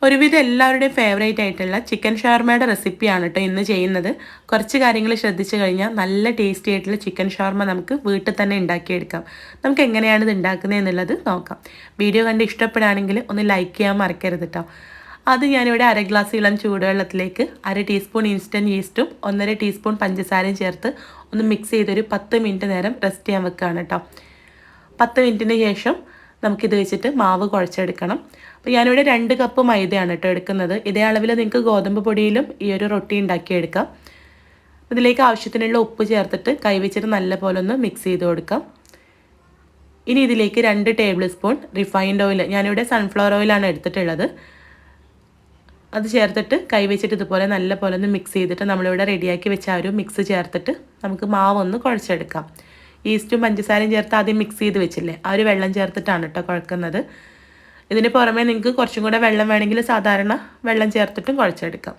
ഒരുവിധം എല്ലാവരുടെയും ഫേവറേറ്റ് ആയിട്ടുള്ള ചിക്കൻ ഷവർമയുടെ റെസിപ്പിയാണ് കേട്ടോ ഇന്ന് ചെയ്യുന്നത്. കുറച്ച് കാര്യങ്ങൾ ശ്രദ്ധിച്ചു കഴിഞ്ഞാൽ നല്ല ടേസ്റ്റി ആയിട്ടുള്ള ചിക്കൻ ഷവർമ നമുക്ക് വീട്ടിൽ തന്നെ ഉണ്ടാക്കിയെടുക്കാം. നമുക്ക് എങ്ങനെയാണ് ഇത് ഉണ്ടാക്കുന്നത് എന്നുള്ളത് നോക്കാം. വീഡിയോ കണ്ട് ഇഷ്ടപ്പെടുകയാണെങ്കിൽ ഒന്ന് ലൈക്ക് ചെയ്യാൻ മറക്കരുത് കേട്ടോ. അത് ഞാനിവിടെ 1/2 ഗ്ലാസ് ഇളം ചൂടുവെള്ളത്തിലേക്ക് 1/2 ടീസ്പൂൺ ഇൻസ്റ്റൻറ്റ് ഈസ്റ്റും 1/2 ടീസ്പൂൺ പഞ്ചസാരയും ചേർത്ത് ഒന്ന് മിക്സ് ചെയ്തൊരു 10 മിനിറ്റ് നേരം റെസ്റ്റ് ചെയ്യാൻ വെക്കുകയാണ് കേട്ടോ. 10 മിനിറ്റിന് ശേഷം നമുക്കിത് വെച്ചിട്ട് മാവ് കുഴച്ചെടുക്കണം. അപ്പോൾ ഞാനിവിടെ 2 കപ്പ് മൈദയാണ് കേട്ടോ എടുക്കുന്നത്. ഇതേ അളവിൽ നിങ്ങൾക്ക് ഗോതമ്പ് പൊടിയിലും ഈ ഒരു റൊട്ടി ഉണ്ടാക്കിയെടുക്കാം. ഇതിലേക്ക് ആവശ്യത്തിനുള്ള ഉപ്പ് ചേർത്തിട്ട് കൈവച്ചിട്ട് നല്ലപോലെ ഒന്ന് മിക്സ് ചെയ്ത് കൊടുക്കാം. ഇനി ഇതിലേക്ക് 2 ടേബിൾ സ്പൂൺ റിഫൈൻഡ് ഓയിൽ, ഞാനിവിടെ സൺഫ്ലവർ ഓയിലാണ് എടുത്തിട്ടുള്ളത്, അത് ചേർത്തിട്ട് കൈവച്ചിട്ട് ഇതുപോലെ നല്ലപോലെ ഒന്ന് മിക്സ് ചെയ്തിട്ട് നമ്മളിവിടെ റെഡിയാക്കി വെച്ച ആ ഒരു മിക്സ് ചേർത്തിട്ട് നമുക്ക് മാവൊന്ന് കുഴച്ചെടുക്കാം. ഈസ്റ്റും പഞ്ചസാരയും ചേർത്ത് ആദ്യം മിക്സ് ചെയ്ത് വെച്ചില്ലേ, ആ ഒരു വെള്ളം ചേർത്തിട്ടാണ് കേട്ടോ കുഴക്കുന്നത്. ഇതിന് പുറമേ നിങ്ങൾക്ക് കുറച്ചും കൂടെ വെള്ളം വേണമെങ്കിൽ സാധാരണ വെള്ളം ചേർത്തിട്ടും കുഴച്ചെടുക്കാം.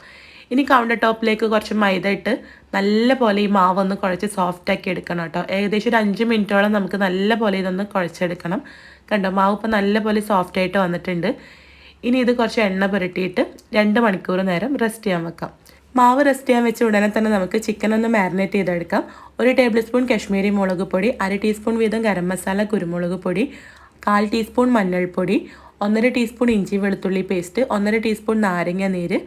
ഇനി കൗണ്ടർ ടോപ്പിലേക്ക് കുറച്ച് മൈദ ഇട്ട് നല്ലപോലെ ഈ മാവൊന്ന് കുഴച്ച് സോഫ്റ്റാക്കി എടുക്കണം കേട്ടോ. ഏകദേശം ഒരു 5 മിനിറ്റോളം നമുക്ക് നല്ലപോലെ ഇതൊന്ന് കുഴച്ചെടുക്കണം. കണ്ടോ, മാവ് ഇപ്പോൾ നല്ലപോലെ സോഫ്റ്റായിട്ട് വന്നിട്ടുണ്ട്. ഇനി ഇത് കുറച്ച് എണ്ണ പുരട്ടിയിട്ട് 2 മണിക്കൂർ നേരം റെസ്റ്റ് ചെയ്യാൻ വെക്കാം. മാവ് റെസ്റ്റ് ചെയ്യാൻ വെച്ച ഉടനെ തന്നെ നമുക്ക് ചിക്കൻ ഒന്ന് മാരിനേറ്റ് ചെയ്തെടുക്കാം. 1 ടേബിൾ സ്പൂൺ കശ്മീരി മുളക് പൊടി, 1/2 ടീസ്പൂൺ വീതം ഗരം മസാല, കുരുമുളക് പൊടി, 1/4 ടീസ്പൂൺ മഞ്ഞൾപ്പൊടി, 1/2 ടീസ്പൂൺ ഇഞ്ചി വെളുത്തുള്ളി പേസ്റ്റ്, 1/2 ടീസ്പൂൺ നാരങ്ങ നീര്,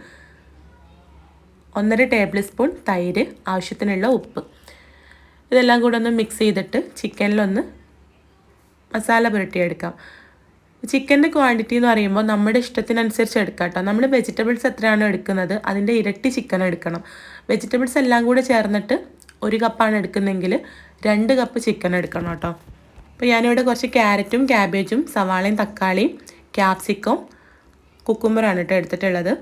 1/2 ടേബിൾ സ്പൂൺ തൈര്, ആവശ്യത്തിനുള്ള ഉപ്പ്. ഇതെല്ലാം കൂടെ ഒന്ന് മിക്സ് ചെയ്തിട്ട് ചിക്കനിലൊന്ന് മസാല പുരട്ടിയെടുക്കാം. ചിക്കൻ്റെ ക്വാണ്ടിറ്റി എന്ന് പറയുമ്പോൾ നമ്മുടെ ഇഷ്ടത്തിനനുസരിച്ച് എടുക്കാം കേട്ടോ. നമ്മൾ വെജിറ്റബിൾസ് എത്രയാണോ എടുക്കുന്നത് അതിൻ്റെ ഇരട്ടി ചിക്കൻ എടുക്കണം. വെജിറ്റബിൾസ് എല്ലാം കൂടെ ചേർന്നിട്ട് 1 കപ്പാണ് എടുക്കുന്നതെങ്കിൽ 2 കപ്പ് ചിക്കൻ എടുക്കണം കേട്ടോ. അപ്പോൾ ഞാനിവിടെ കുറച്ച് ക്യാരറ്റും ക്യാബേജും സവാളയും തക്കാളിയും ക്യാപ്സിക്കം കുക്കുമ്പറാണ് കേട്ടോ എടുത്തിട്ടുള്ളത്.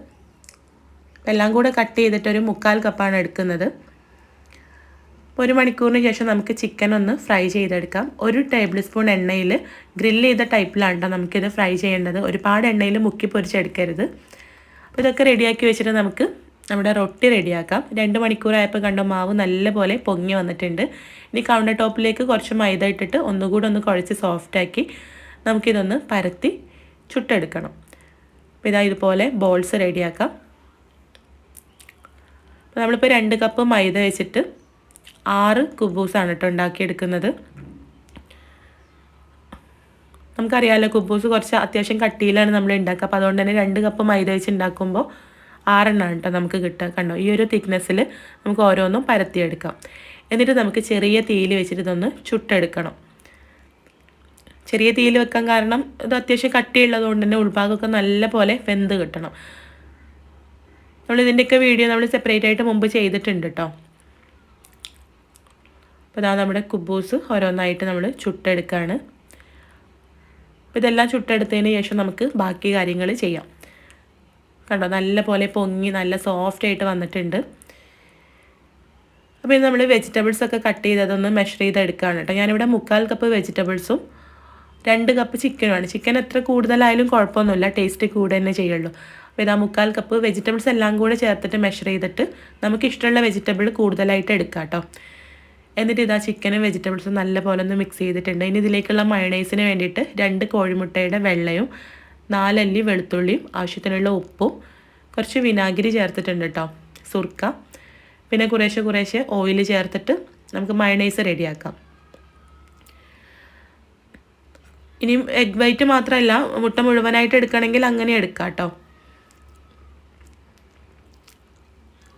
എല്ലാം കൂടെ കട്ട് ചെയ്തിട്ട് ഒരു 1/4 കപ്പാണ് എടുക്കുന്നത്. 1 മണിക്കൂറിന് ശേഷം നമുക്ക് ചിക്കൻ ഒന്ന് ഫ്രൈ ചെയ്തെടുക്കാം. 1 ടേബിൾ സ്പൂൺ എണ്ണയിൽ ഗ്രില്ല് ചെയ്ത ടൈപ്പിലാണ് കേട്ടോ നമുക്കിത് ഫ്രൈ ചെയ്യേണ്ടത്. ഒരുപാട് എണ്ണയിൽ മുക്കി പൊരിച്ചെടുക്കരുത്. അപ്പോൾ ഇതൊക്കെ റെഡിയാക്കി വെച്ചിട്ട് നമുക്ക് നമ്മുടെ റൊട്ടി റെഡിയാക്കാം. 2 മണിക്കൂറായപ്പോൾ കണ്ടോ മാവ് നല്ലപോലെ പൊങ്ങി വന്നിട്ടുണ്ട്. ഇനി കൗണ്ടർ ടോപ്പിലേക്ക് കുറച്ച് മൈദ ഇട്ടിട്ട് ഒന്നുകൂടെ ഒന്ന് കുഴച്ച് സോഫ്റ്റാക്കി നമുക്കിതൊന്ന് പരത്തി ചുട്ടെടുക്കണം. അപ്പോൾ ഇതാ ഇതുപോലെ ബോൾസ് റെഡിയാക്കാം. അപ്പോൾ നമ്മളിപ്പോൾ 2 കപ്പ് മൈദ വെച്ചിട്ട് 6 കുബൂസാണ് കേട്ടോ ഉണ്ടാക്കിയെടുക്കുന്നത്. നമുക്കറിയാമല്ലോ കുബൂസ് കുറച്ച് അത്യാവശ്യം കട്ടിയിലാണ് നമ്മൾ ഉണ്ടാക്കുക. അപ്പോൾ അതുകൊണ്ട് തന്നെ 2 കപ്പ് മൈദ വെച്ച് ഉണ്ടാക്കുമ്പോൾ 6 എണ്ണമാണ് കേട്ടോ നമുക്ക് കിട്ടുക. കണ്ടോ, ഈ ഒരു തിക്നെസ്സിൽ നമുക്ക് ഓരോന്നും പരത്തിയെടുക്കാം. എന്നിട്ട് നമുക്ക് ചെറിയ തീയിൽ വെച്ചിട്ട് ഇതൊന്ന് ചുട്ടെടുക്കണം. ചെറിയ തീയിൽ വെക്കാൻ കാരണം ഇത് അത്യാവശ്യം കട്ടിയുള്ളത് കൊണ്ട് തന്നെ ഉൾഭാഗമൊക്കെ നല്ല പോലെ വെന്ത് കിട്ടണം. നമ്മളിതിൻ്റെയൊക്കെ വീഡിയോ നമ്മൾ സെപ്പറേറ്റ് ആയിട്ട് മുമ്പ് ചെയ്തിട്ടുണ്ട് കേട്ടോ. അപ്പോൾ ഇതാ നമ്മുടെ കുബൂസ് ഓരോന്നായിട്ട് നമ്മൾ ചുട്ടെടുക്കുകയാണ്. അപ്പോൾ ഇതെല്ലാം ചുട്ടെടുത്തതിന് ശേഷം നമുക്ക് ബാക്കി കാര്യങ്ങൾ ചെയ്യാം. കണ്ടോ, നല്ല പോലെ പൊങ്ങി നല്ല സോഫ്റ്റായിട്ട് വന്നിട്ടുണ്ട്. അപ്പോൾ ഇത് നമ്മൾ വെജിറ്റബിൾസൊക്കെ കട്ട് ചെയ്തതൊന്ന് മെഷർ ചെയ്തെടുക്കുകയാണ് കേട്ടോ. ഞാനിവിടെ 1/4 കപ്പ് വെജിറ്റബിൾസും 2 കപ്പ് ചിക്കനുമാണ്. ചിക്കൻ എത്ര കൂടുതലായാലും കുഴപ്പമൊന്നുമില്ല, ടേസ്റ്റ് കൂടെ തന്നെ ചെയ്യുള്ളൂ. അപ്പോൾ ഇതാ 1/4 കപ്പ് വെജിറ്റബിൾസ് എല്ലാം കൂടെ ചേർത്തിട്ട് മെഷർ ചെയ്തിട്ട് നമുക്ക് ഇഷ്ടമുള്ള വെജിറ്റബിൾ കൂടുതലായിട്ട് എടുക്കാം കേട്ടോ. എന്നിട്ട് ഇതാ ചിക്കനും വെജിറ്റബിൾസും നല്ലപോലെ ഒന്ന് മിക്സ് ചെയ്തിട്ടുണ്ട്. ഇനി ഇതിലേക്കുള്ള മയണൈസിന് വേണ്ടിയിട്ട് 2 കോഴിമുട്ടയുടെ വെള്ളയും 4 അല്ലി വെളുത്തുള്ളിയും ആവശ്യത്തിനുള്ള ഉപ്പും കുറച്ച് വിനാഗിരി ചേർത്തിട്ടുണ്ട് കേട്ടോ, സുർക്ക, പിന്നെ കുറേശ്ശെ ഓയിൽ ചേർത്തിട്ട് നമുക്ക് മയണൈസ് റെഡിയാക്കാം. ഇനിയും എഗ് വൈറ്റ് മാത്രമല്ല, മുട്ട മുഴുവനായിട്ട് എടുക്കണമെങ്കിൽ അങ്ങനെ എടുക്കാം കേട്ടോ.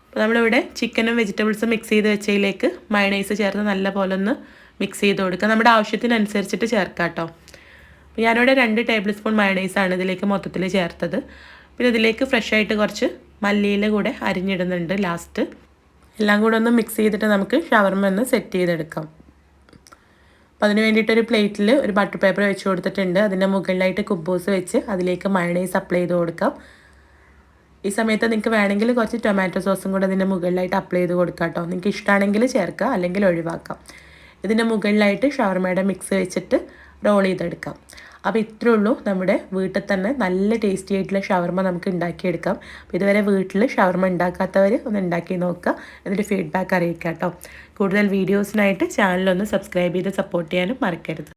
അപ്പോൾ നമ്മളിവിടെ ചിക്കനും വെജിറ്റബിൾസും മിക്സ് ചെയ്ത് വെച്ചതിലേക്ക് മയണൈസ് ചേർത്ത് നല്ല പോലെ ഒന്ന് മിക്സ് ചെയ്ത് കൊടുക്കുക. നമ്മുടെ ആവശ്യത്തിനനുസരിച്ചിട്ട് ചേർക്കാം കേട്ടോ. അപ്പോൾ ഞാനിവിടെ 2 ടേബിൾ സ്പൂൺ മയണൈസാണ് ഇതിലേക്ക് മൊത്തത്തിൽ ചേർത്തത്. പിന്നെ ഇതിലേക്ക് ഫ്രഷായിട്ട് കുറച്ച് മല്ലിയില കൂടെ അരിഞ്ഞിടുന്നുണ്ട് ലാസ്റ്റ്. എല്ലാം കൂടെ ഒന്ന് മിക്സ് ചെയ്തിട്ട് നമുക്ക് ഷവർമ ഒന്ന് സെറ്റ് ചെയ്തെടുക്കാം. അപ്പോൾ അതിന് വേണ്ടിയിട്ടൊരു പ്ലേറ്റിൽ ഒരു ബട്ടർ പേപ്പർ വെച്ച് കൊടുത്തിട്ടുണ്ട്. അതിൻ്റെ മുകളിലായിട്ട് കുബൂസ് വെച്ച് അതിലേക്ക് മയണൈസ് അപ്ലൈ ചെയ്ത് കൊടുക്കാം. ഈ സമയത്ത് നിങ്ങൾക്ക് വേണമെങ്കിൽ കുറച്ച് ടൊമാറ്റോ സോസും കൂടെ അതിൻ്റെ മുകളിലായിട്ട് അപ്ലൈ ചെയ്ത് കൊടുക്കാം കേട്ടോ. നിങ്ങൾക്ക് ഇഷ്ടമാണെങ്കിൽ ചേർക്കുക, അല്ലെങ്കിൽ ഒഴിവാക്കാം. ഇതിൻ്റെ മുകളിലായിട്ട് ഷവർമയുടെ മിക്സ് വെച്ചിട്ട് റോൾ ചെയ്തെടുക്കാം. അപ്പോൾ ഇത്രേ ഉള്ളൂ, നമ്മുടെ വീട്ടിൽ തന്നെ നല്ല ടേസ്റ്റി ആയിട്ടുള്ള ഷവർമ നമുക്ക് ഉണ്ടാക്കിയെടുക്കാം. അപ്പോൾ ഇതുവരെ വീട്ടിൽ ഷവർമ ഉണ്ടാക്കാത്തവർ ഒന്ന് ഉണ്ടാക്കി നോക്കുക, എന്നിട്ട് ഫീഡ്ബാക്ക് അറിയിക്കാം കേട്ടോ. കൂടുതൽ വീഡിയോസിനായിട്ട് ചാനലൊന്ന് സബ്സ്ക്രൈബ് ചെയ്ത് സപ്പോർട്ട് ചെയ്യാനും മറക്കരുത്.